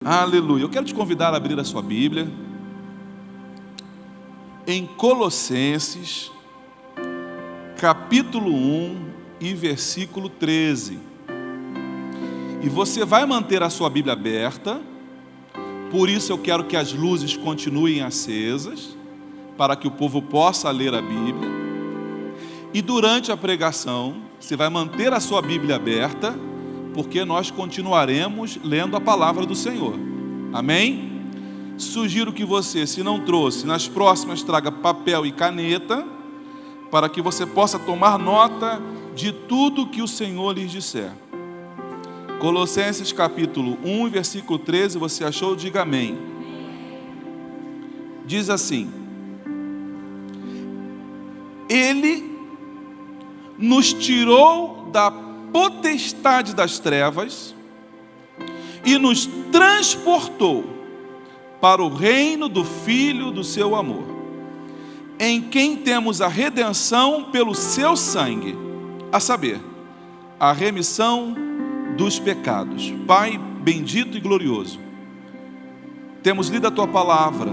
Aleluia. Eu quero te convidar a abrir a sua Bíblia em Colossenses, capítulo 1 e versículo 13. E você vai manter a sua Bíblia aberta, por isso eu quero que as luzes continuem acesas, para que o povo possa ler a Bíblia. E durante a pregação, você vai manter a sua Bíblia aberta, porque nós continuaremos lendo a palavra do Senhor. Amém? Sugiro que você, se não trouxe, nas próximas traga papel e caneta, para que você possa tomar nota de tudo que o Senhor lhes disser. Colossenses capítulo 1, versículo 13, você achou? Diga amém. Diz assim: Ele nos tirou da potestade das trevas e nos transportou para o reino do Filho do seu amor, em quem temos a redenção pelo seu sangue, a saber, a remissão dos pecados. Pai bendito e glorioso, temos lido a tua palavra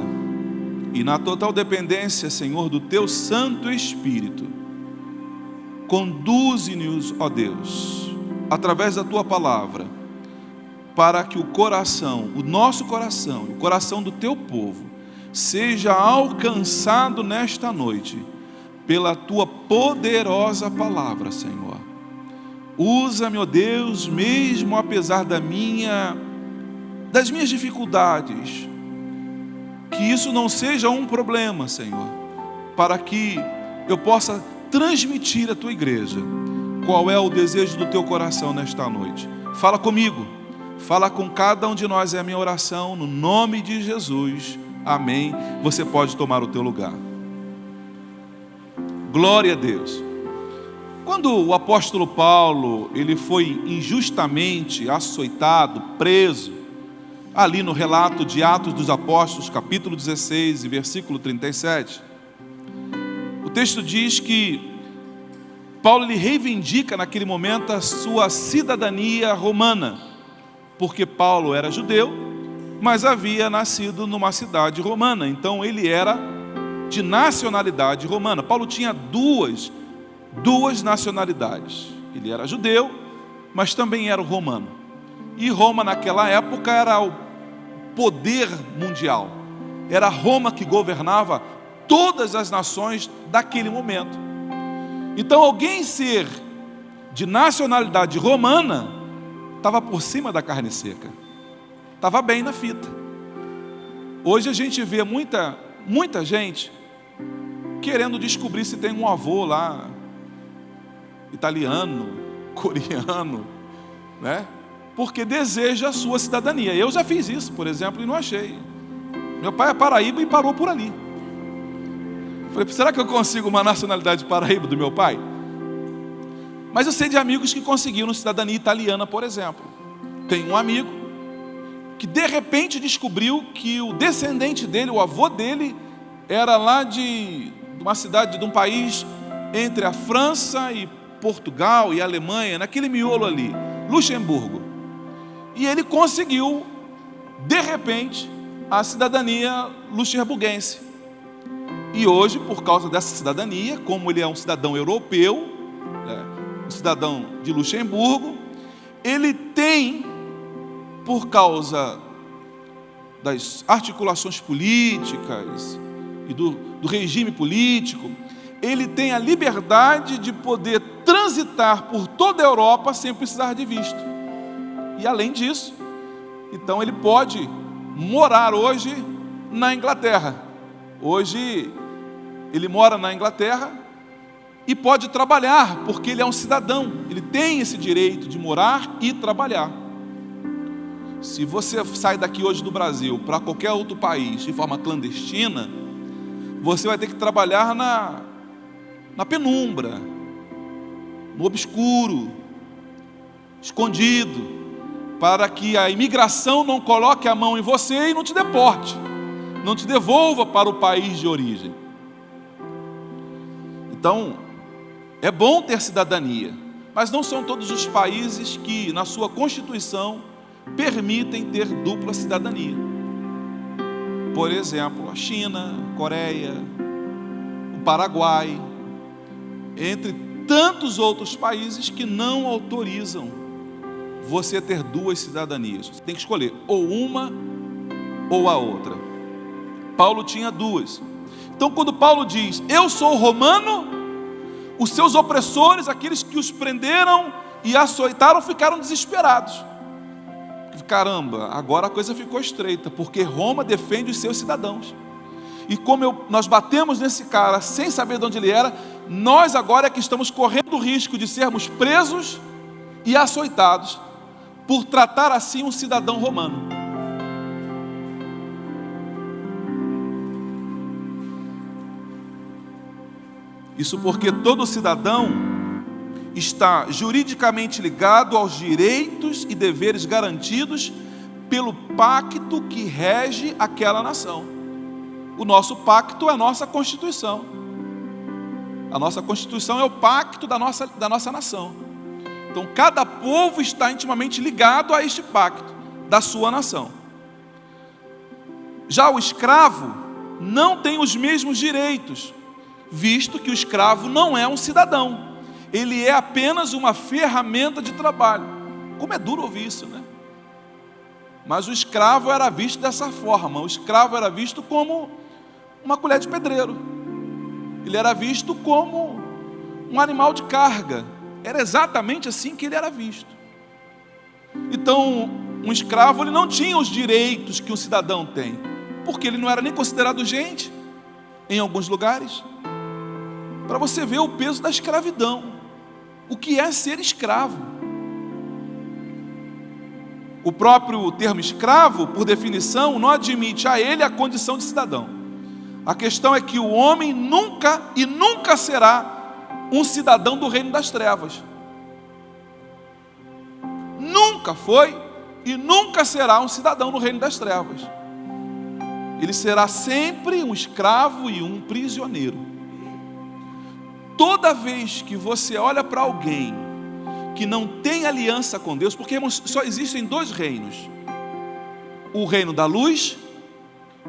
e na total dependência, Senhor, do teu Santo Espírito, conduze-nos, ó Deus, através da tua palavra, para que o coração, o nosso coração, o coração do teu povo, seja alcançado nesta noite, pela tua poderosa palavra, Senhor. Usa-me, ó Deus, mesmo apesar das minhas dificuldades, que isso não seja um problema, Senhor, para que eu possa transmitir à tua igreja qual é o desejo do teu coração nesta noite. Fala comigo, fala com cada um de nós, é a minha oração, no nome de Jesus, amém. Você pode tomar o teu lugar. Glória a Deus. Quando o apóstolo Paulo, ele foi injustamente açoitado, preso, ali no relato de Atos dos Apóstolos, capítulo 16 e versículo 37, o texto diz que Paulo ele reivindica naquele momento a sua cidadania romana, porque Paulo era judeu, mas havia nascido numa cidade romana, então ele era de nacionalidade romana. Paulo tinha duas nacionalidades, ele era judeu, mas também era romano, e Roma naquela época era o poder mundial, era Roma que governava todas as nações daquele momento. Então alguém ser de nacionalidade romana estava por cima da carne seca, estava bem na fita. Hoje a gente vê muita gente querendo descobrir se tem um avô lá italiano, coreano, né? Porque deseja a sua cidadania. Eu já fiz isso, por exemplo, e não achei. Meu pai é paraíba e parou por ali. Falei, será que eu consigo uma nacionalidade paraíba do meu pai? Mas eu sei de amigos que conseguiram cidadania italiana, por exemplo. Tem um amigo que de repente descobriu que o descendente dele, o avô dele, era lá de uma cidade, de um país entre a França e Portugal e a Alemanha, naquele miolo ali, Luxemburgo. E ele conseguiu, de repente, a cidadania luxemburguense. E hoje, por causa dessa cidadania, como ele é um cidadão europeu, um cidadão de Luxemburgo, ele tem, por causa das articulações políticas e do regime político, ele tem a liberdade de poder transitar por toda a Europa sem precisar de visto. E além disso, então ele pode morar hoje na Inglaterra. Hoje ele mora na Inglaterra e pode trabalhar, porque ele é um cidadão, ele tem esse direito de morar e trabalhar. Se você sai daqui hoje do Brasil para qualquer outro país de forma clandestina, você vai ter que trabalhar na penumbra, no obscuro, escondido, para que a imigração não coloque a mão em você e não te deporte, não te devolva para o país de origem. Então, é bom ter cidadania, mas não são todos os países que na sua Constituição permitem ter dupla cidadania. Por exemplo, a China, a Coreia, o Paraguai, entre tantos outros países que não autorizam você ter duas cidadanias. Você tem que escolher ou uma ou a outra. Paulo tinha duas. Então, quando Paulo diz, eu sou romano, os seus opressores, aqueles que os prenderam e açoitaram, ficaram desesperados. Caramba, agora a coisa ficou estreita, porque Roma defende os seus cidadãos. E como nós batemos nesse cara sem saber de onde ele era, nós agora é que estamos correndo o risco de sermos presos e açoitados por tratar assim um cidadão romano. Isso porque todo cidadão está juridicamente ligado aos direitos e deveres garantidos pelo pacto que rege aquela nação. O nosso pacto é a nossa Constituição. A nossa Constituição é o pacto da nossa nação. Então, cada povo está intimamente ligado a este pacto da sua nação. Já o escravo não tem os mesmos direitos, visto que o escravo não é um cidadão. Ele é apenas uma ferramenta de trabalho. Como é duro ouvir isso, né? Mas o escravo era visto dessa forma. O escravo era visto como uma colher de pedreiro. Ele era visto como um animal de carga. Era exatamente assim que ele era visto. Então, um escravo ele não tinha os direitos que um cidadão tem, porque ele não era nem considerado gente em alguns lugares. Para você ver o peso da escravidão. O que é ser escravo? O próprio termo escravo, por definição, não admite a ele a condição de cidadão. A questão é que o homem nunca e nunca será um cidadão do reino das trevas. Nunca foi e nunca será um cidadão do reino das trevas. Ele será sempre um escravo e um prisioneiro. Toda vez que você olha para alguém que não tem aliança com Deus, porque irmãos, só existem dois reinos: o reino da luz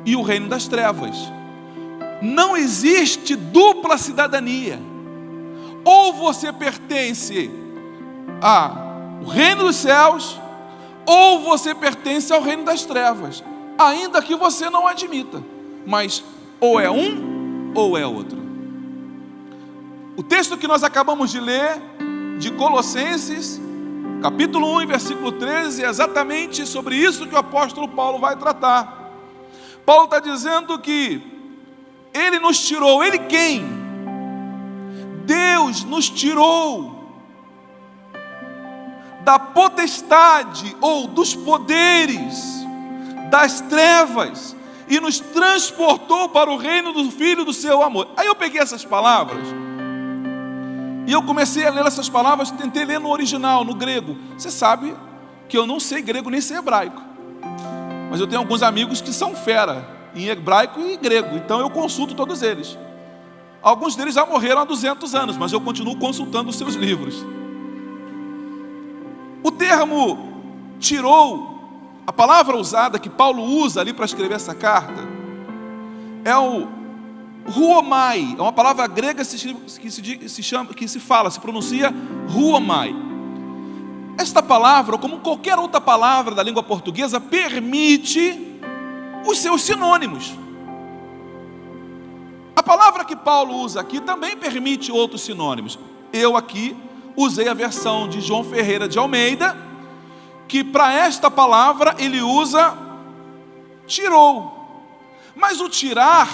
e o reino das trevas. Não existe dupla cidadania. Ou você pertence ao reino dos céus, ou você pertence ao reino das trevas, ainda que você não admita. Mas ou é um ou é outro. O texto que nós acabamos de ler, de Colossenses, capítulo 1, versículo 13, é exatamente sobre isso que o apóstolo Paulo vai tratar. Paulo está dizendo que ele nos tirou. Ele quem? Deus nos tirou da potestade ou dos poderes das trevas e nos transportou para o reino do Filho do seu amor. Aí eu peguei essas palavras e eu comecei a ler essas palavras, tentei ler no original, no grego. Você sabe que eu não sei grego nem sei hebraico, mas eu tenho alguns amigos que são fera em hebraico e grego, então eu consulto todos eles. Alguns deles já morreram há 200 anos, mas eu continuo consultando os seus livros. O termo tirou, a palavra usada que Paulo usa ali para escrever essa carta, é o ruomai, é uma palavra grega que se pronuncia ruomai. Esta palavra, como qualquer outra palavra da língua portuguesa, permite os seus sinônimos. A palavra que Paulo usa aqui também permite outros sinônimos. Eu aqui usei a versão de João Ferreira de Almeida, que para esta palavra ele usa tirou. Mas o tirar,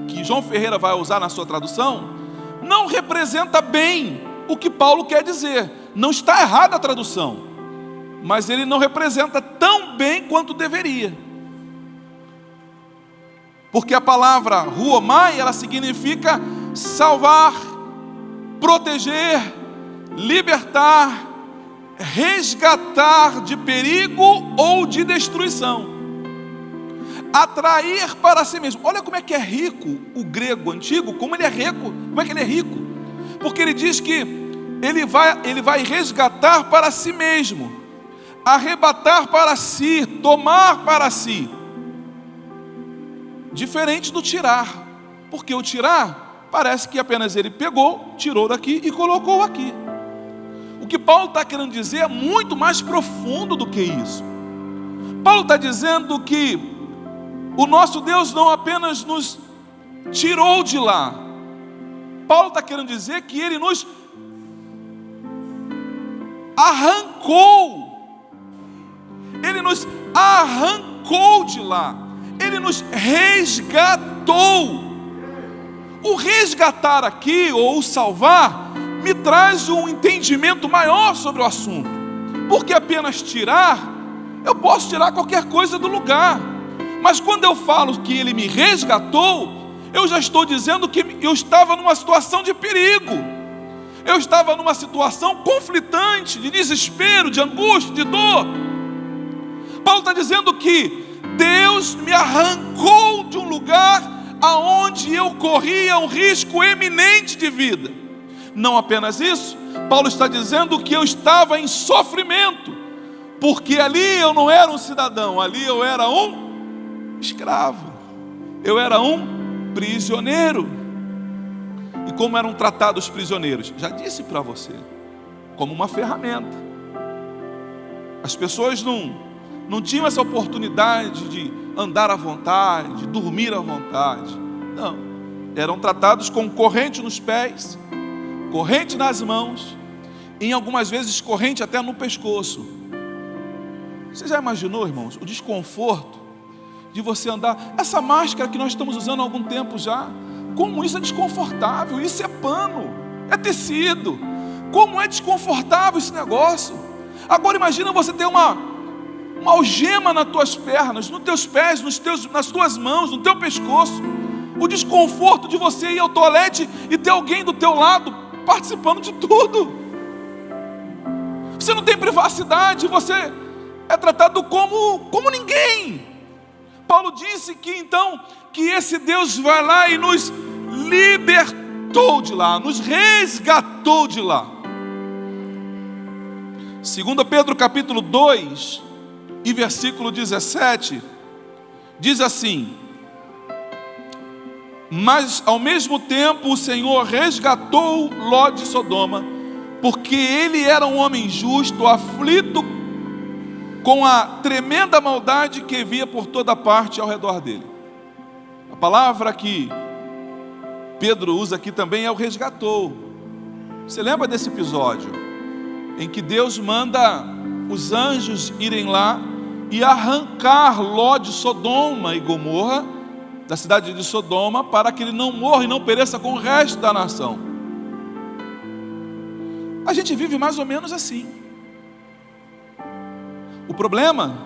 que João Ferreira vai usar na sua tradução, não representa bem o que Paulo quer dizer. Não está errada a tradução, mas ele não representa tão bem quanto deveria. Porque a palavra ruomai, ela significa salvar, proteger, libertar, resgatar de perigo ou de destruição, atrair para si mesmo. Olha como é que é rico o grego antigo, como ele é rico, como é que ele é rico, porque ele diz que ele vai resgatar para si mesmo, arrebatar para si, tomar para si. Diferente do tirar, porque o tirar parece que apenas ele pegou, tirou daqui e colocou aqui. O que Paulo está querendo dizer é muito mais profundo do que isso. Paulo está dizendo que o nosso Deus não apenas nos tirou de lá. Paulo está querendo dizer que Ele nos arrancou. Ele nos arrancou de lá. Ele nos resgatou. O resgatar aqui, ou o salvar, me traz um entendimento maior sobre o assunto. Porque apenas tirar, eu posso tirar qualquer coisa do lugar. Mas quando eu falo que Ele me resgatou, eu já estou dizendo que eu estava numa situação de perigo. Eu estava numa situação conflitante, de desespero, de angústia, de dor. Paulo está dizendo que Deus me arrancou de um lugar aonde eu corria um risco eminente de vida. Não apenas isso, Paulo está dizendo que eu estava em sofrimento, porque ali eu não era um cidadão, ali eu era um escravo, eu era um prisioneiro. E como eram tratados os prisioneiros? Já disse para você, como uma ferramenta. As pessoas não tinham essa oportunidade de andar à vontade, de dormir à vontade. Não, eram tratados com corrente nos pés, corrente nas mãos, e em algumas vezes corrente até no pescoço. Você já imaginou, irmãos, o desconforto de você andar? Essa máscara que nós estamos usando há algum tempo já, como isso é desconfortável. Isso é pano, é tecido. Como é desconfortável esse negócio. Agora imagina você ter uma algema nas tuas pernas, nos teus pés, nas tuas mãos, no teu pescoço. O desconforto de você ir ao toalete e ter alguém do teu lado participando de tudo. Você não tem privacidade, você é tratado como ninguém. Paulo disse que então, que esse Deus vai lá e nos libertou de lá, nos resgatou de lá. 2 Pedro capítulo 2 e versículo 17, diz assim: mas ao mesmo tempo o Senhor resgatou Ló de Sodoma, porque ele era um homem justo, aflito com a tremenda maldade que via por toda parte ao redor dele. A palavra que Pedro usa aqui também é o resgatou. Você lembra desse episódio em que Deus manda os anjos irem lá e arrancar Ló de Sodoma e Gomorra, da cidade de Sodoma, para que ele não morra e não pereça com o resto da nação? A gente vive mais ou menos assim. O problema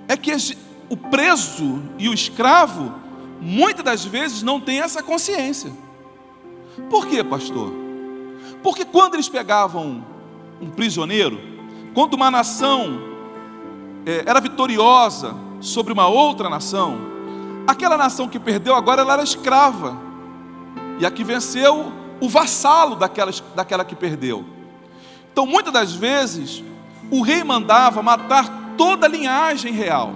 é que o preso e o escravo muitas das vezes não têm essa consciência. Por quê, pastor? Porque quando eles pegavam um prisioneiro, quando uma nação era vitoriosa sobre uma outra nação, aquela nação que perdeu agora ela era escrava, e a que venceu o vassalo daquela que perdeu. Então muitas das vezes o rei mandava matar toda a linhagem real,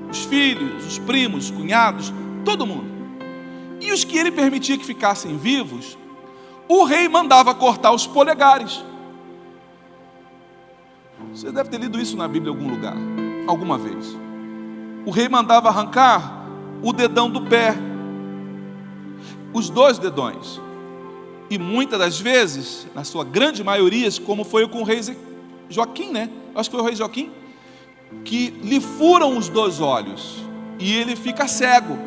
os filhos, os primos, os cunhados, todo mundo. E os que ele permitia que ficassem vivos, o rei mandava cortar os polegares. Você deve ter lido isso na Bíblia em algum lugar, alguma vez. O rei mandava arrancar o dedão do pé, os 2 dedões. E muitas das vezes, na sua grande maioria, como foi com o rei Joaquim, né? Acho que foi o rei Joaquim, que lhe furam os 2 olhos e ele fica cego.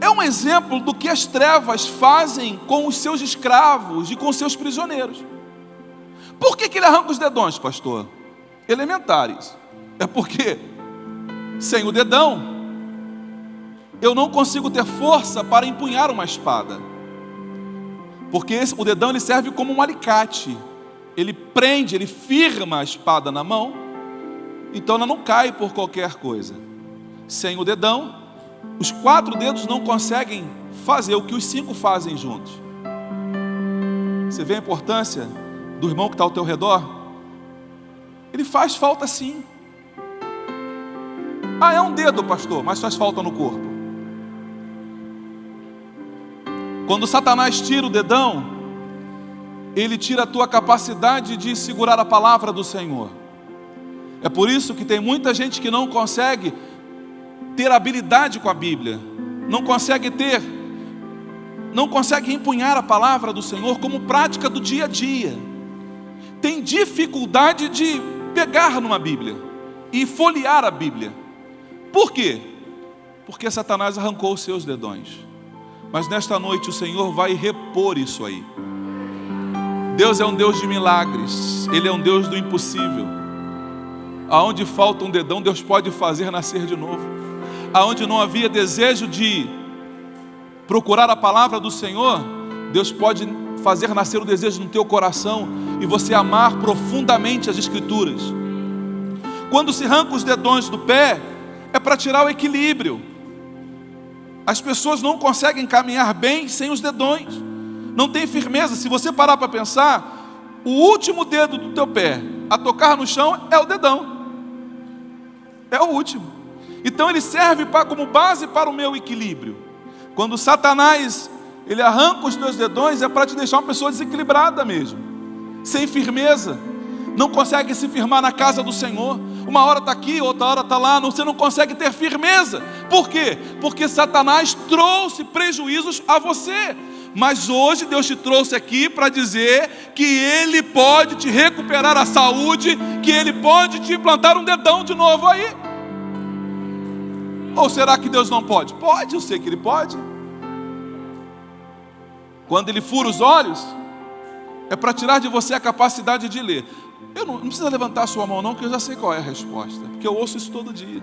É um exemplo do que as trevas fazem com os seus escravos e com os seus prisioneiros. Por que ele arranca os dedões, pastor? Elementares. É porque sem o dedão eu não consigo ter força para empunhar uma espada. Porque o dedão ele serve como um alicate. Ele prende, ele firma a espada na mão, então ela não cai por qualquer coisa. Sem o dedão, os 4 dedos não conseguem fazer o que os 5 fazem juntos. Você vê a importância do irmão que está ao teu redor? Ele faz falta sim. Ah, é um dedo, pastor, mas faz falta no corpo. Quando Satanás tira o dedão, ele tira a tua capacidade de segurar a palavra do Senhor. É por isso que tem muita gente que não consegue ter habilidade com a Bíblia, não consegue empunhar a palavra do Senhor como prática do dia a dia. Tem dificuldade de pegar numa Bíblia e folhear a Bíblia. Por quê? Porque Satanás arrancou os seus dedões. Mas nesta noite o Senhor vai repor isso aí. Deus é um Deus de milagres. Ele é um Deus do impossível. Aonde falta um dedão, Deus pode fazer nascer de novo. Aonde não havia desejo de procurar a palavra do Senhor, Deus pode fazer nascer o desejo no teu coração e você amar profundamente as Escrituras. Quando se arranca os dedões do pé, é para tirar o equilíbrio. As pessoas não conseguem caminhar bem sem os dedões. Não tem firmeza. Se você parar para pensar, o último dedo do teu pé a tocar no chão é o dedão. É o último. Então ele serve como base para o meu equilíbrio. Quando Satanás ele arranca os teus dedões, é para te deixar uma pessoa desequilibrada mesmo, sem firmeza. Não consegue se firmar na casa do Senhor. Uma hora está aqui, outra hora está lá. Você não consegue ter firmeza. Por quê? Porque Satanás trouxe prejuízos a você. Mas hoje Deus te trouxe aqui para dizer que Ele pode te recuperar a saúde, que Ele pode te implantar um dedão de novo aí. Ou será que Deus não pode? Pode, eu sei que Ele pode. Quando Ele fura os olhos, é para tirar de você a capacidade de ler. Não precisa levantar a sua mão não, que eu já sei qual é a resposta, porque eu ouço isso todo dia.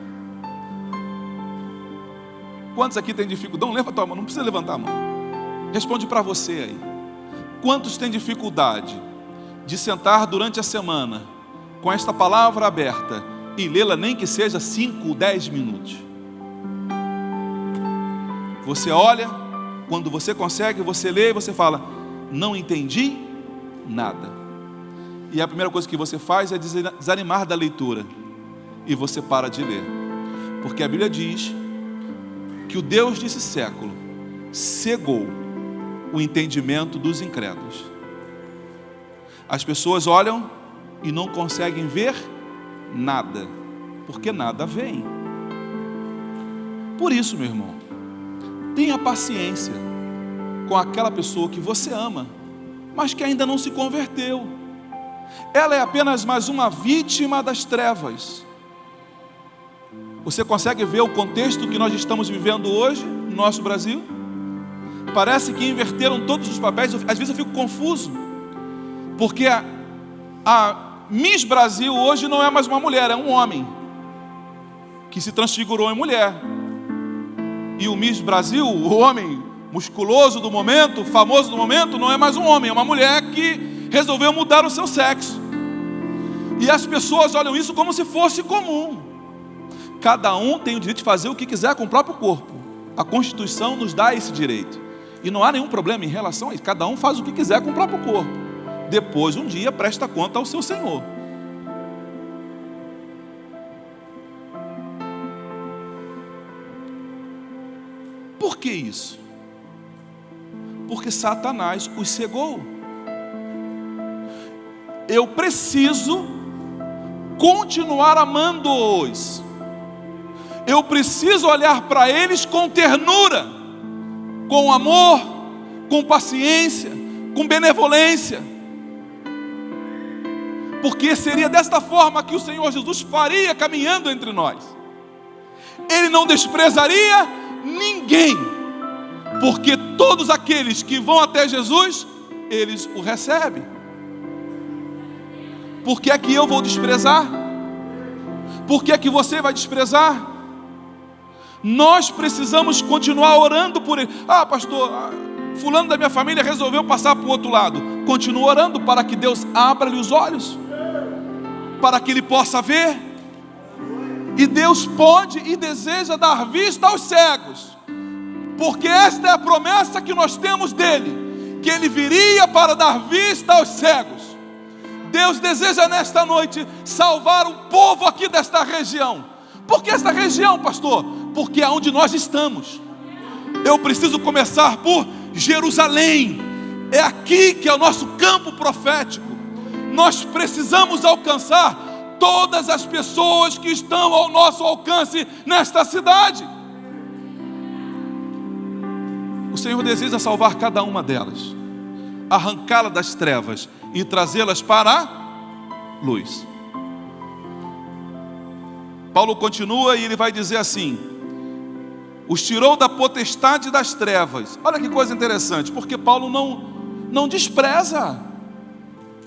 Quantos aqui têm dificuldade? Não levanta a mão, não precisa levantar a mão. Responde para você aí. Quantos têm dificuldade de sentar durante a semana com esta palavra aberta e lê-la nem que seja 5 ou 10 minutos? Você olha, quando você consegue, você lê e você fala, não entendi nada. E a primeira coisa que você faz é desanimar da leitura. E você para de ler. Porque a Bíblia diz que o Deus desse século cegou o entendimento dos incrédulos. As pessoas olham e não conseguem ver nada. Porque nada vem. Por isso, meu irmão, tenha paciência com aquela pessoa que você ama, mas que ainda não se converteu. Ela é apenas mais uma vítima das trevas. Você consegue ver o contexto que nós estamos vivendo hoje no nosso Brasil? Parece que inverteram todos os papéis. Às vezes eu fico confuso, porque a Miss Brasil hoje não é mais uma mulher, é um homem que se transfigurou em mulher. E o Miss Brasil, o homem musculoso do momento, famoso do momento, não é mais um homem, é uma mulher que resolveu mudar o seu sexo. E as pessoas olham isso como se fosse comum. Cada um tem o direito de fazer o que quiser com o próprio corpo. A Constituição nos dá esse direito. E não há nenhum problema em relação a isso. Cada um faz o que quiser com o próprio corpo. Depois, um dia, presta conta ao seu Senhor. Por que isso? Porque Satanás os cegou. Eu preciso continuar amando-os. Eu preciso olhar para eles com ternura, com amor, com paciência, com benevolência. Porque seria desta forma que o Senhor Jesus faria caminhando entre nós. Ele não desprezaria ninguém, porque todos aqueles que vão até Jesus, eles o recebem. Por que é que eu vou desprezar? Por que é que você vai desprezar? Nós precisamos continuar orando por ele. Ah, pastor, fulano da minha família resolveu passar para o outro lado. Continue orando para que Deus abra-lhe os olhos, para que ele possa ver. E Deus pode e deseja dar vista aos cegos, porque esta é a promessa que nós temos dele, que ele viria para dar vista aos cegos. Deus deseja nesta noite salvar o povo aqui desta região. Por que esta região, pastor? Porque é onde nós estamos. Eu preciso começar por Jerusalém. É aqui que é o nosso campo profético. Nós precisamos alcançar todas as pessoas que estão ao nosso alcance nesta cidade. O Senhor deseja salvar cada uma delas, arrancá-las das trevas e trazê-las para a luz. Paulo continua e ele vai dizer assim: os tirou da potestade das trevas. Olha que coisa interessante, porque Paulo não despreza.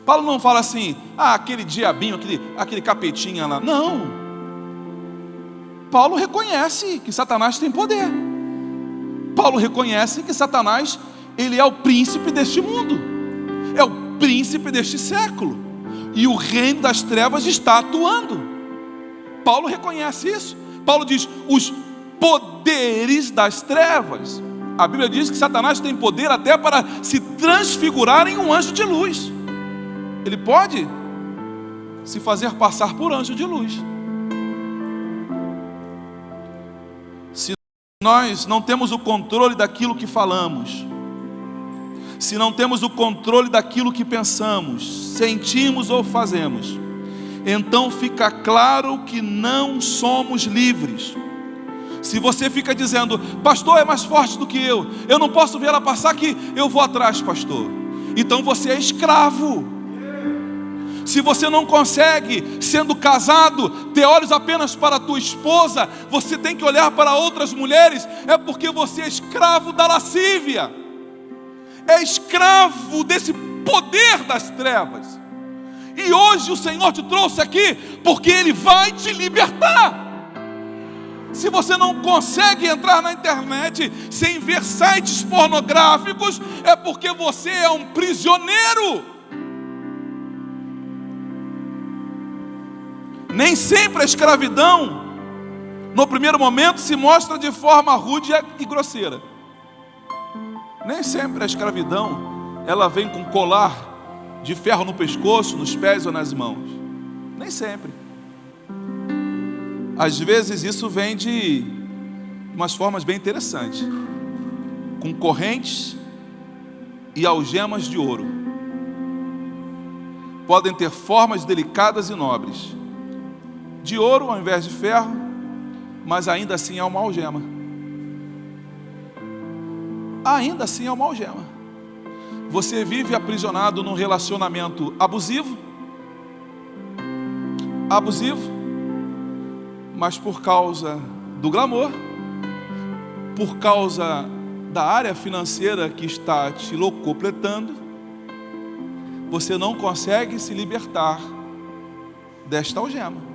Paulo não fala assim, aquele diabinho, aquele capetinha lá. Não. Paulo reconhece que Satanás tem poder. Paulo reconhece que Satanás, ele é o príncipe deste mundo, é o príncipe deste século, e o reino das trevas está atuando. Paulo reconhece isso. Paulo diz, os poderes das trevas. A Bíblia diz que Satanás tem poder até para se transfigurar em um anjo de luz. Ele pode se fazer passar por anjo de luz. Se nós não temos o controle daquilo que falamos, se não temos o controle daquilo que pensamos, sentimos ou fazemos, então fica claro que não somos livres. Se você fica dizendo, pastor é mais forte do que eu não posso ver ela passar que eu vou atrás, pastor, então você é escravo. Se você não consegue, sendo casado, ter olhos apenas para a tua esposa, você tem que olhar para outras mulheres, é porque você é escravo da lascívia, é escravo desse poder das trevas. E hoje o Senhor te trouxe aqui porque Ele vai te libertar. Se você não consegue entrar na internet sem ver sites pornográficos, é porque você é um prisioneiro. Nem sempre a escravidão, no primeiro momento, se mostra de forma rude e grosseira. Nem sempre a escravidão, ela vem com colar de ferro no pescoço, nos pés ou nas mãos. Nem sempre. Às vezes isso vem de umas formas bem interessantes, com correntes e algemas de ouro. Podem ter formas delicadas e nobres, de ouro ao invés de ferro, mas ainda assim é uma algema. Ainda assim é uma algema. Você vive aprisionado num relacionamento abusivo, mas por causa do glamour, por causa da área financeira que está te locupletando, você não consegue se libertar desta algema.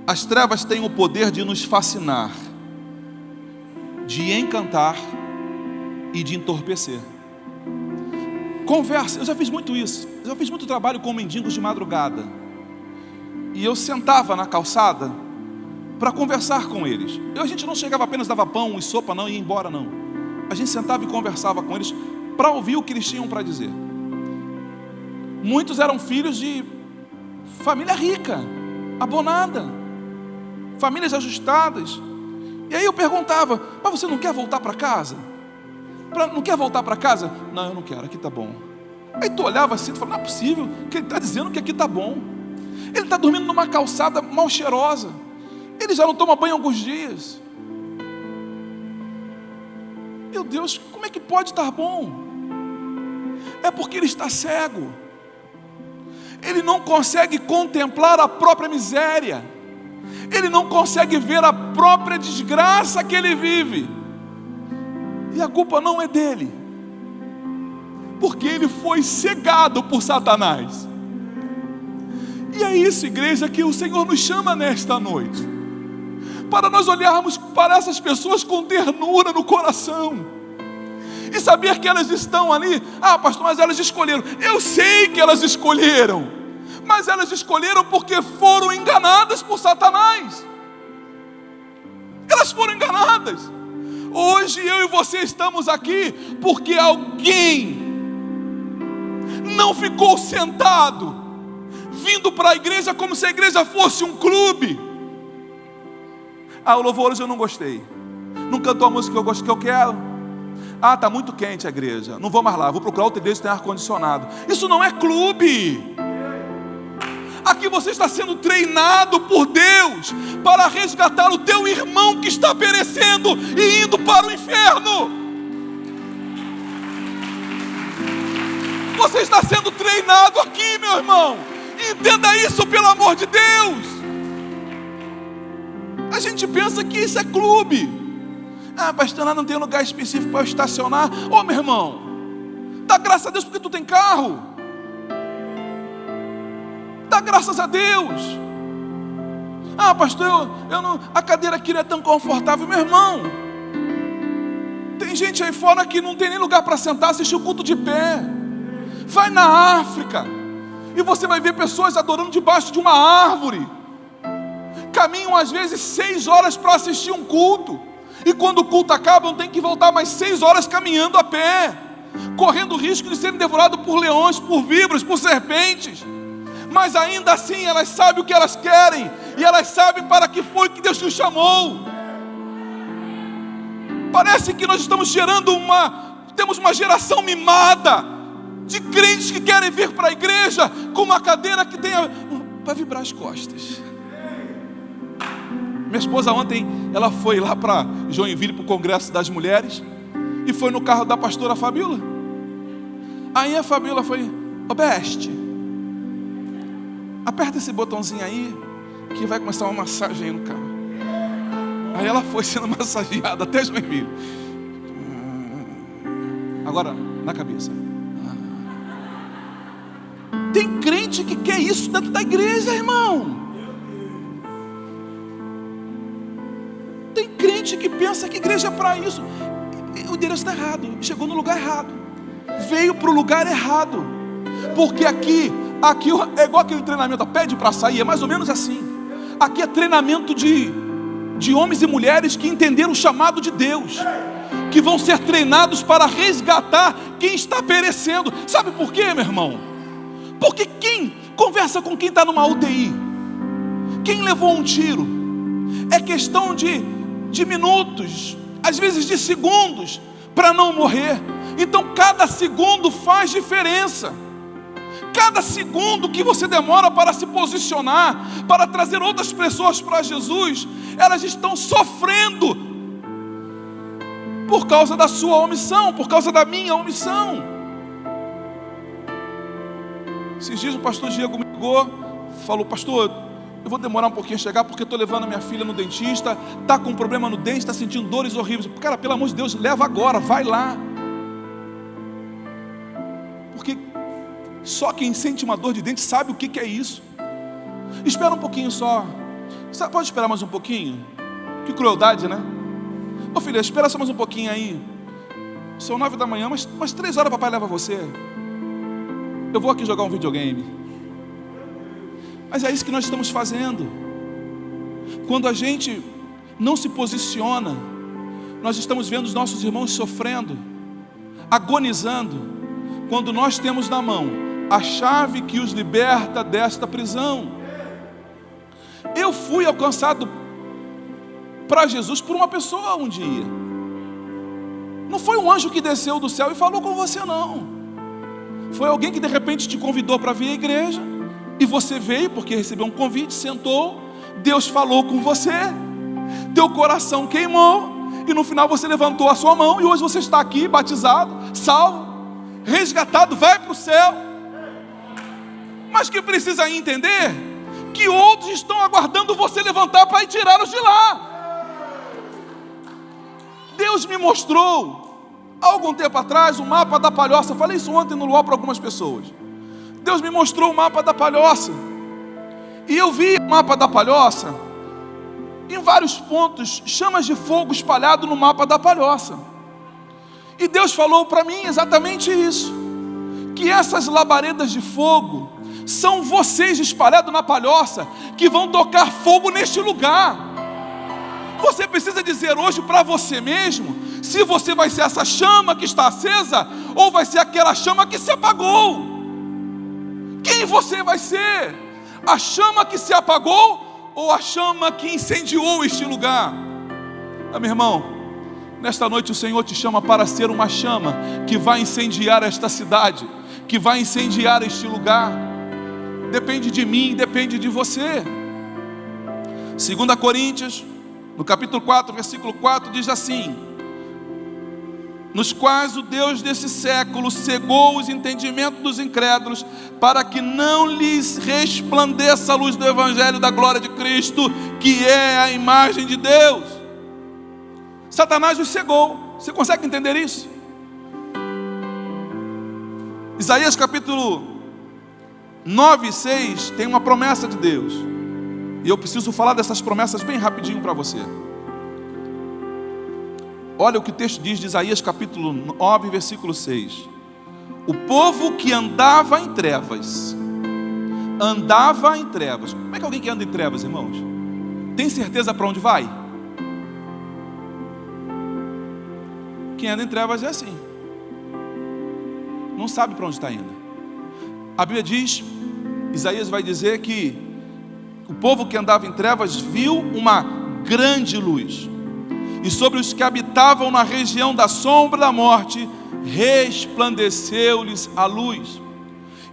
As trevas têm o poder de nos fascinar, de encantar e de entorpecer. Conversa, eu já fiz muito isso. Eu já fiz muito trabalho com mendigos de madrugada. E eu sentava na calçada para conversar com eles. A gente não chegava apenas, dava pão e sopa não, e ia embora não. A gente sentava e conversava com eles para ouvir o que eles tinham para dizer. Muitos eram filhos de família rica, abonada, famílias ajustadas. E aí eu perguntava, mas você não quer voltar para casa? Não quer voltar para casa? Não, eu não quero, aqui está bom. Aí tu olhava assim e falava, não é possível, que ele está dizendo que aqui está bom. Ele está dormindo numa calçada mal cheirosa, ele já não toma banho há alguns dias. Meu Deus, como é que pode estar bom? É porque ele está cego. Ele não consegue contemplar a própria miséria. Ele não consegue ver a própria desgraça que ele vive. E a culpa não é dele, porque ele foi cegado por Satanás. E é isso, igreja, que o Senhor nos chama nesta noite, para nós olharmos para essas pessoas com ternura no coração e saber que elas estão ali. Pastor, mas elas escolheram. Eu sei que elas escolheram, mas elas escolheram porque foram enganadas por Satanás. Elas foram enganadas. Hoje eu e você estamos aqui porque alguém não ficou sentado, vindo para a igreja como se a igreja fosse um clube. O louvor hoje eu não gostei, não cantou a música que eu gosto, que eu quero. Está muito quente a igreja, não vou mais lá, vou procurar outra igreja que tem ar-condicionado. Isso não é clube. Aqui você está sendo treinado por Deus para resgatar o teu irmão que está perecendo e indo para o inferno. Você está sendo treinado aqui, meu irmão. Entenda isso, pelo amor de Deus. A gente pensa que isso é clube. Pastor, lá não tem lugar específico para eu estacionar. Meu irmão, dá graças a Deus porque tu tem carro. Dá graças a Deus. Pastor, eu não, a cadeira aqui não é tão confortável. Meu irmão, tem gente aí fora que não tem nem lugar para sentar, assistir o culto de pé. Vai na África e você vai ver pessoas adorando debaixo de uma árvore. Caminham às vezes 6 horas para assistir um culto, e quando o culto acaba, tem que voltar mais 6 horas caminhando a pé, correndo o risco de serem devorados por leões, por víboras, por serpentes. Mas ainda assim elas sabem o que elas querem, e elas sabem para que foi que Deus os chamou. Parece que nós estamos temos uma geração mimada, de crentes que querem vir para a igreja com uma cadeira que tenha para vibrar as costas. Minha esposa ontem, ela foi lá para Joinville, para o Congresso das Mulheres, e foi no carro da pastora Fabíola. Aí a Fabíola foi: Beste, aperta esse botãozinho aí, que vai começar uma massagem aí no carro. Aí ela foi sendo massageada até Joinville. Agora, na cabeça. Tem crente que quer isso dentro da igreja, irmão. Tem crente que pensa que igreja é para isso. O endereço está errado, chegou no lugar errado, veio para o lugar errado. Porque aqui é igual aquele treinamento, pede para sair, é mais ou menos assim. Aqui é treinamento de homens e mulheres que entenderam o chamado de Deus, que vão ser treinados para resgatar quem está perecendo. Sabe por quê, meu irmão? Porque quem conversa com quem está numa UTI, quem levou um tiro, é questão de minutos, às vezes de segundos, para não morrer. Então cada segundo faz diferença. Cada segundo que você demora para se posicionar, para trazer outras pessoas para Jesus, elas estão sofrendo por causa da sua omissão, por causa da minha omissão. Esses dias o pastor Diego me ligou, falou: pastor, eu vou demorar um pouquinho a chegar porque estou levando a minha filha no dentista, está com um problema no dente, está sentindo dores horríveis. Cara, pelo amor de Deus, leva agora, vai lá. Porque só quem sente uma dor de dente sabe o que é isso. Espera um pouquinho só. Pode esperar mais um pouquinho? Que crueldade, né? Filha, espera só mais um pouquinho aí. São 9 da manhã, mas 3 horas papai leva você. Eu vou aqui jogar um videogame. Mas é isso que nós estamos fazendo. Quando a gente não se posiciona, nós estamos vendo os nossos irmãos sofrendo, agonizando, quando nós temos na mão a chave que os liberta desta prisão. Eu fui alcançado para Jesus por uma pessoa um dia. Não foi um anjo que desceu do céu e falou com você, não. Foi alguém que de repente te convidou para vir à igreja, e você veio porque recebeu um convite, sentou, Deus falou com você, teu coração queimou, e no final você levantou a sua mão, e hoje você está aqui batizado, salvo, resgatado, vai para o céu. Mas que precisa entender que outros estão aguardando você levantar para ir tirá-los de lá. Deus me mostrou há algum tempo atrás o mapa da Palhoça. Falei isso ontem no Luau para algumas pessoas. Deus me mostrou o mapa da Palhoça, e eu vi o mapa da Palhoça, em vários pontos, chamas de fogo espalhado no mapa da Palhoça. E Deus falou para mim exatamente isso, que essas labaredas de fogo são vocês espalhados na Palhoça, que vão tocar fogo neste lugar. Você precisa dizer hoje para você mesmo se você vai ser essa chama que está acesa ou vai ser aquela chama que se apagou. Quem você vai ser? A chama que se apagou ou a chama que incendiou este lugar? Meu irmão, nesta noite o Senhor te chama para ser uma chama que vai incendiar esta cidade, que vai incendiar este lugar. Depende de mim, depende de você. 2 Coríntios, no capítulo 4, versículo 4, diz assim: nos quais o Deus desse século cegou os entendimentos dos incrédulos, para que não lhes resplandeça a luz do Evangelho da glória de Cristo, que é a imagem de Deus. Satanás os cegou. Você consegue entender isso? Isaías capítulo 9, 6 tem uma promessa de Deus, e eu preciso falar dessas promessas bem rapidinho para você. Olha o que o texto diz de Isaías capítulo 9, versículo 6. O povo que andava em trevas. Como é que alguém que anda em trevas, irmãos? Tem certeza para onde vai? Quem anda em trevas é assim, não sabe para onde está indo. A Bíblia diz, Isaías vai dizer que o povo que andava em trevas viu uma grande luz, e sobre os que habitavam na região da sombra da morte resplandeceu-lhes a luz.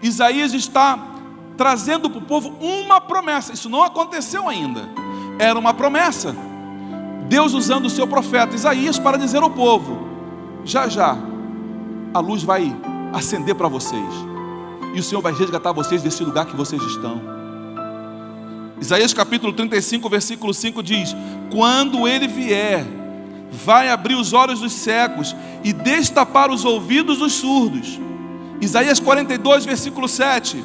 Isaías está trazendo para o povo uma promessa. Isso não aconteceu ainda, era uma promessa. Deus usando o seu profeta Isaías para dizer ao povo: já já a luz vai acender para vocês, e o Senhor vai resgatar vocês desse lugar que vocês estão. Isaías capítulo 35, versículo 5 diz: quando ele vier, vai abrir os olhos dos cegos e destapar os ouvidos dos surdos. Isaías 42, versículo 7: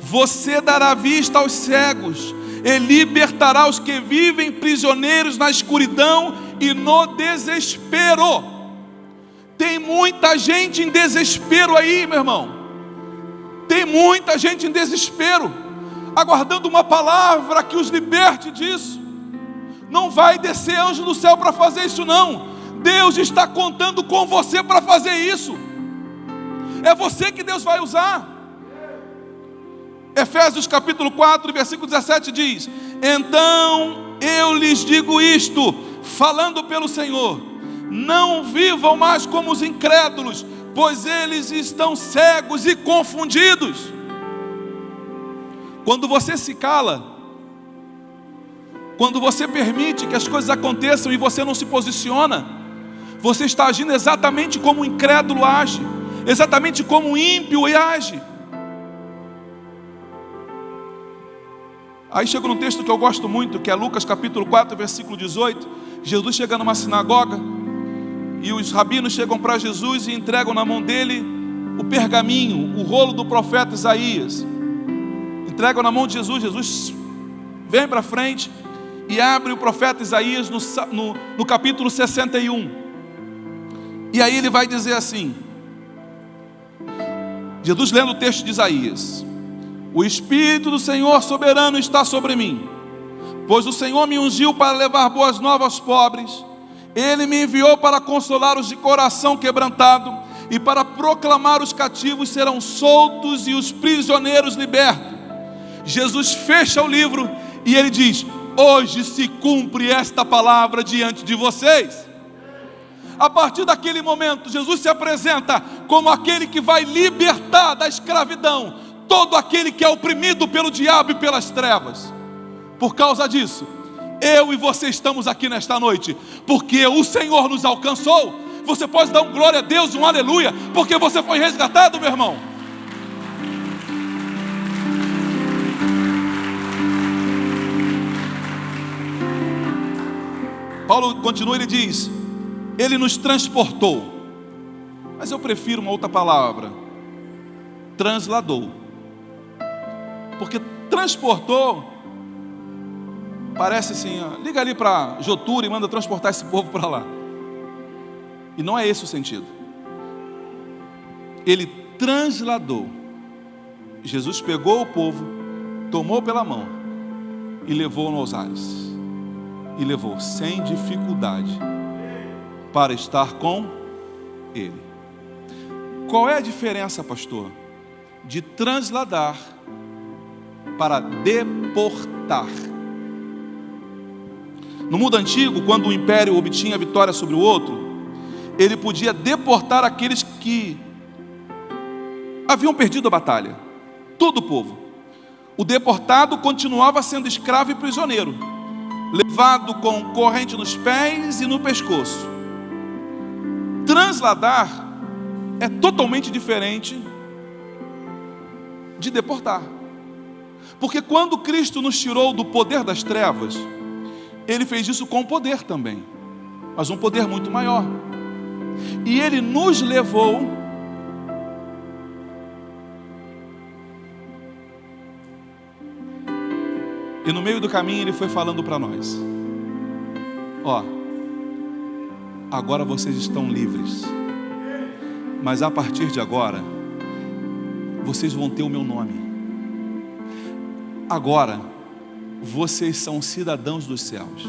você dará vista aos cegos e libertará os que vivem prisioneiros na escuridão e no desespero. Tem muita gente em desespero aí, meu irmão. Tem muita gente em desespero, aguardando uma palavra que os liberte disso. Não vai descer anjo do céu para fazer isso não. Deus está contando com você para fazer isso. É você que Deus vai usar. Efésios capítulo 4, versículo 17 diz: então eu lhes digo isto, falando pelo Senhor: não vivam mais como os incrédulos, pois eles estão cegos e confundidos. Quando você se cala, quando você permite que as coisas aconteçam e você não se posiciona, você está agindo exatamente como o incrédulo age, exatamente como o ímpio age. Aí chega num texto que eu gosto muito, que é Lucas capítulo 4, versículo 18. Jesus chega numa sinagoga, e os rabinos chegam para Jesus e entregam na mão dele o pergaminho, o rolo do profeta Isaías. Entregam na mão de Jesus. Jesus vem para frente e abre o profeta Isaías no capítulo 61. E aí ele vai dizer assim, Jesus lendo o texto de Isaías: o Espírito do Senhor soberano está sobre mim, pois o Senhor me ungiu para levar boas novas aos pobres. Ele me enviou para consolar os de coração quebrantado e para proclamar: os cativos serão soltos e os prisioneiros libertos. Jesus fecha o livro e ele diz: hoje se cumpre esta palavra diante de vocês. A partir daquele momento, Jesus se apresenta como aquele que vai libertar da escravidão todo aquele que é oprimido pelo diabo e pelas trevas. Por causa disso, eu e você estamos aqui nesta noite, porque o Senhor nos alcançou. Você pode dar um glória a Deus, um aleluia, porque você foi resgatado, meu irmão. Paulo continua, ele diz: ele nos transportou. Mas eu prefiro uma outra palavra: transladou. Porque transportou parece assim, ó, liga ali para Jotura e manda transportar esse povo para lá. E não é esse o sentido. Ele transladou. Jesus pegou o povo, tomou pela mão e levou-o aos ares. e levou sem dificuldade para estar com ele. Qual é a diferença, pastor, de transladar para deportar? No mundo antigo, quando o império obtinha vitória sobre o outro, ele podia deportar aqueles que haviam perdido a batalha, todo o povo. O deportado continuava sendo escravo e prisioneiro, levado com corrente nos pés e no pescoço. Transladar é totalmente diferente de deportar. Porque quando Cristo nos tirou do poder das trevas, Ele fez isso com poder também, mas um poder muito maior. E Ele nos levou e no meio do caminho Ele foi falando para nós: ó, agora vocês estão livres, mas a partir de agora vocês vão ter o meu nome. Agora vocês são cidadãos dos céus.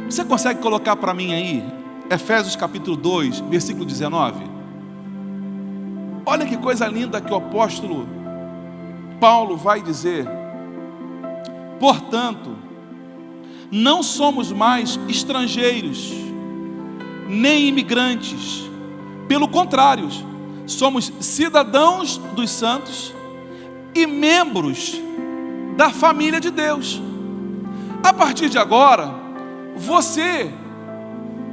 Você consegue colocar para mim aí Efésios capítulo 2, versículo 19? Olha que coisa linda que o apóstolo Paulo vai dizer: portanto, não somos mais estrangeiros, nem imigrantes. Pelo contrário, somos cidadãos dos santos e membros da família de Deus. A partir de agora, você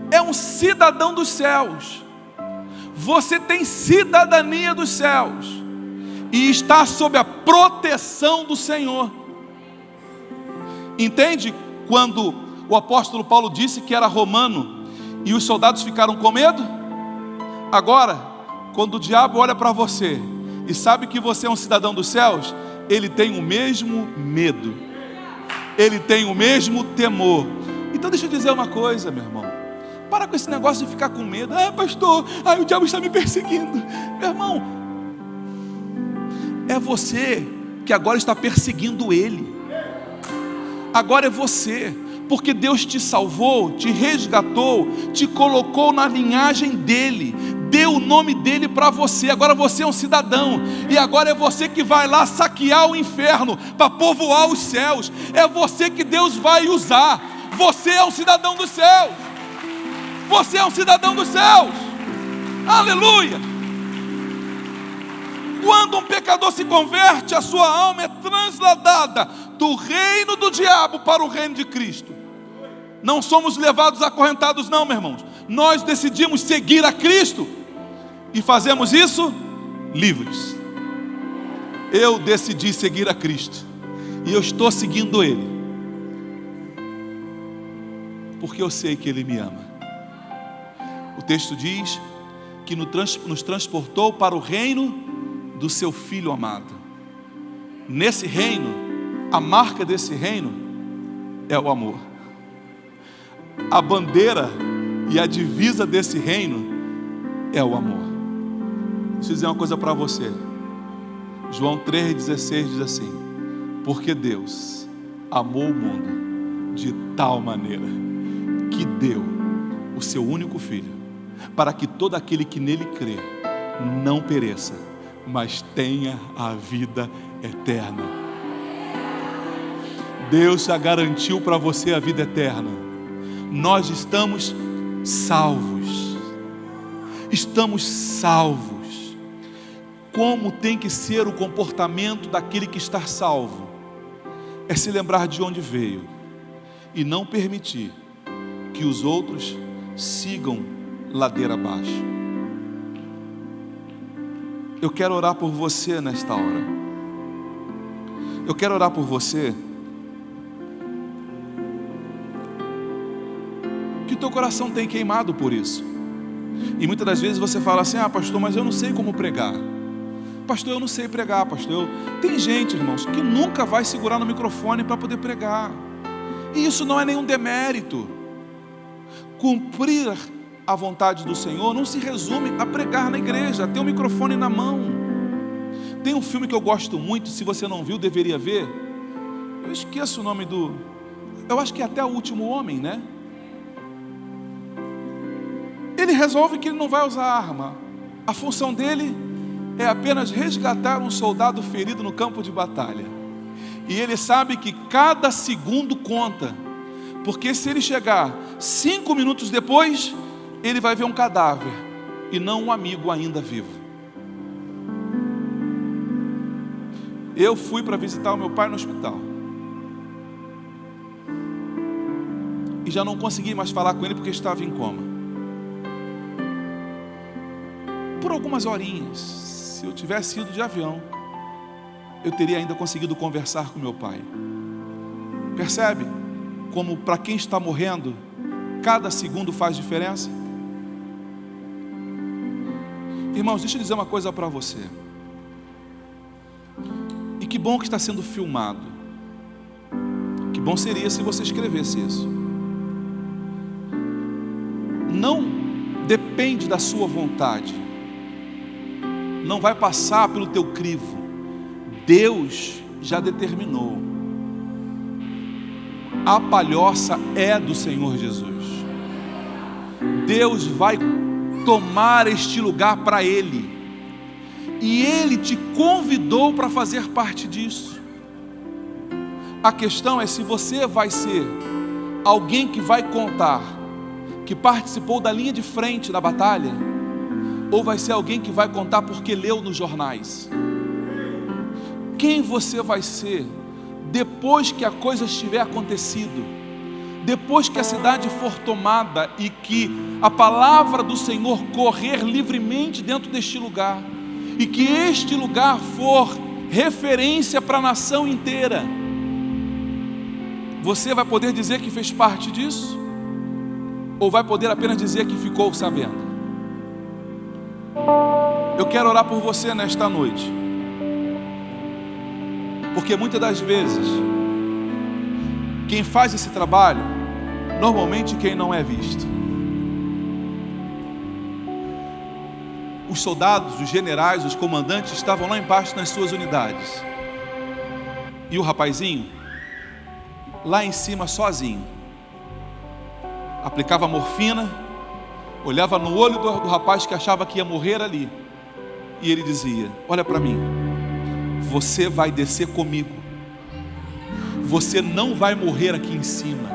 é um cidadão dos céus. Você tem cidadania dos céus e está sob a proteção do Senhor. Entende quando o apóstolo Paulo disse que era romano e os soldados ficaram com medo? Agora, quando o diabo olha para você e sabe que você é um cidadão dos céus, ele tem o mesmo medo, ele tem o mesmo temor. Então deixa eu dizer uma coisa, meu irmão: para com esse negócio de ficar com medo. Ah, pastor, o diabo está me perseguindo. Meu irmão, é você que agora está perseguindo ele. Agora é você, porque Deus te salvou, te resgatou, te colocou na linhagem dele, deu o nome dele para você. Agora você é um cidadão, e agora é você que vai lá saquear o inferno para povoar os céus. É você que Deus vai usar. Você é um cidadão dos céus. Você é um cidadão dos céus. Aleluia. Quando um pecador se converte, a sua alma é transladada do reino do diabo para o reino de Cristo. Não somos levados acorrentados não, meus irmãos. Nós decidimos seguir a Cristo e fazemos isso livres. Eu decidi seguir a Cristo e eu estou seguindo Ele, porque eu sei que Ele me ama. O texto diz que nos transportou para o reino do seu Filho amado. Nesse reino, a marca desse reino é o amor. A bandeira e a divisa desse reino é o amor. Deixa eu dizer uma coisa para você. João 3,16 diz assim: porque Deus amou o mundo de tal maneira que deu o seu único Filho, para que todo aquele que nele crê não pereça, mas tenha a vida eterna. Deus já garantiu para você a vida eterna. Nós estamos salvos. Estamos salvos. Como tem que ser o comportamento daquele que está salvo? É se lembrar de onde veio e não permitir que os outros sigam ladeira abaixo. Eu quero orar por você nesta hora. Eu quero orar por você, que o teu coração tem queimado por isso. E muitas das vezes você fala assim: pastor, mas eu não sei como pregar. Pastor, eu não sei pregar, pastor. Tem gente, irmãos, que nunca vai segurar no microfone para poder pregar. E isso não é nenhum demérito. Cumprir a vontade do Senhor não se resume a pregar na igreja, a ter o microfone na mão. Tem um filme que eu gosto muito, se você não viu, deveria ver. Eu esqueço o nome do... eu acho que é até o último homem, né? Ele resolve que ele não vai usar arma. A função dele é apenas resgatar um soldado ferido no campo de batalha. E ele sabe que cada segundo conta, porque se ele chegar 5 minutos depois, ele vai ver um cadáver e não um amigo ainda vivo. Eu fui para visitar o meu pai no hospital e já não consegui mais falar com ele porque estava em coma. Por algumas horinhas, se eu tivesse ido de avião, eu teria ainda conseguido conversar com meu pai. Percebe como para quem está morrendo, cada segundo faz diferença? Irmãos, deixa eu dizer uma coisa para você. E que bom que está sendo filmado. Que bom seria se você escrevesse isso. Não depende da sua vontade. Não vai passar pelo teu crivo. Deus já determinou. A palhoça é do Senhor Jesus. Deus vai tomar este lugar para Ele. E Ele te convidou para fazer parte disso. A questão é se você vai ser alguém que vai contar que participou da linha de frente da batalha, ou vai ser alguém que vai contar porque leu nos jornais. Quem você vai ser depois que a coisa estiver acontecido, depois que a cidade for tomada e que a palavra do Senhor correr livremente dentro deste lugar, e que este lugar for referência para a nação inteira, você vai poder dizer que fez parte disso? Ou vai poder apenas dizer que ficou sabendo? Eu quero orar por você nesta noite, porque muitas das vezes quem faz esse trabalho, normalmente quem não é visto. Os soldados, os generais, os comandantes estavam lá embaixo nas suas unidades, e o rapazinho lá em cima sozinho aplicava morfina, olhava no olho do rapaz que achava que ia morrer ali, e ele dizia: olha para mim, você vai descer comigo, você não vai morrer aqui em cima,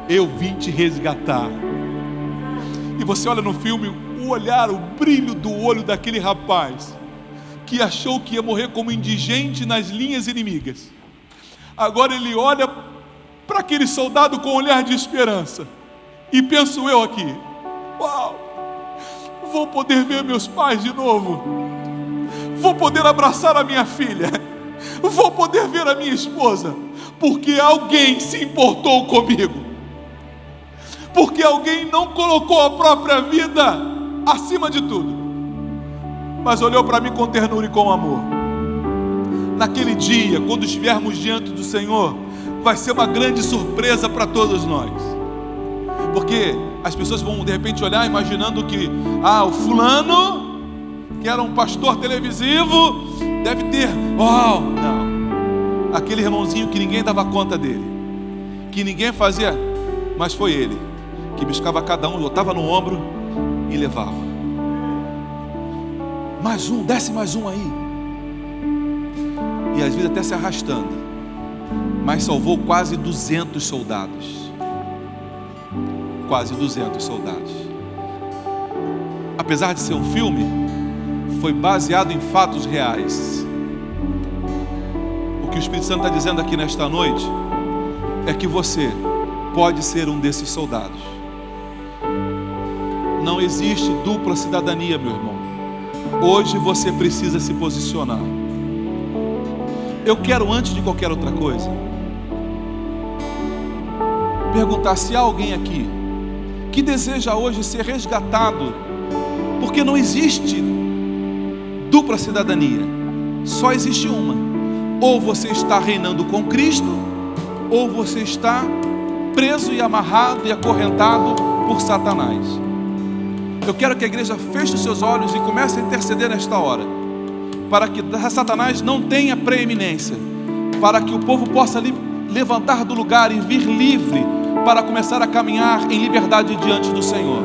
eu vim te resgatar. E você olha no filme o olhar, o brilho do olho daquele rapaz que achou que ia morrer como indigente nas linhas inimigas. Agora ele olha para aquele soldado com um olhar de esperança, e penso eu aqui: uau, vou poder ver meus pais de novo, vou poder abraçar a minha filha, vou poder ver a minha esposa, porque alguém se importou comigo, porque alguém não colocou a própria vida acima de tudo, mas olhou para mim com ternura e com amor. Naquele dia, quando estivermos diante do Senhor, vai ser uma grande surpresa para todos nós, porque as pessoas vão de repente olhar imaginando que o fulano, que era um pastor televisivo, deve ter, uau, não, aquele irmãozinho que ninguém dava conta dele, que ninguém fazia, mas foi ele que buscava cada um, botava no ombro e levava. Mais um, desce mais um aí. E às vezes até se arrastando, mas salvou quase 200 soldados. Quase 200 soldados. Apesar de ser um filme, foi baseado em fatos reais. O que o Espírito Santo está dizendo aqui nesta noite é que você pode ser um desses soldados. Não existe dupla cidadania, meu irmão. Hoje você precisa se posicionar. Eu quero, antes de qualquer outra coisa, perguntar se há alguém aqui que deseja hoje ser resgatado, porque não existe dupla cidadania, só existe uma. Ou você está reinando com Cristo, ou você está preso e amarrado e acorrentado por Satanás. Eu quero que a igreja feche os seus olhos e comece a interceder nesta hora, para que Satanás não tenha preeminência, para que o povo possa levantar do lugar e vir livre para começar a caminhar em liberdade diante do Senhor.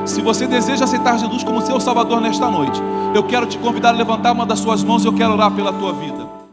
Se você deseja aceitar Jesus como seu Salvador nesta noite, eu quero te convidar a levantar uma das suas mãos e eu quero orar pela tua vida.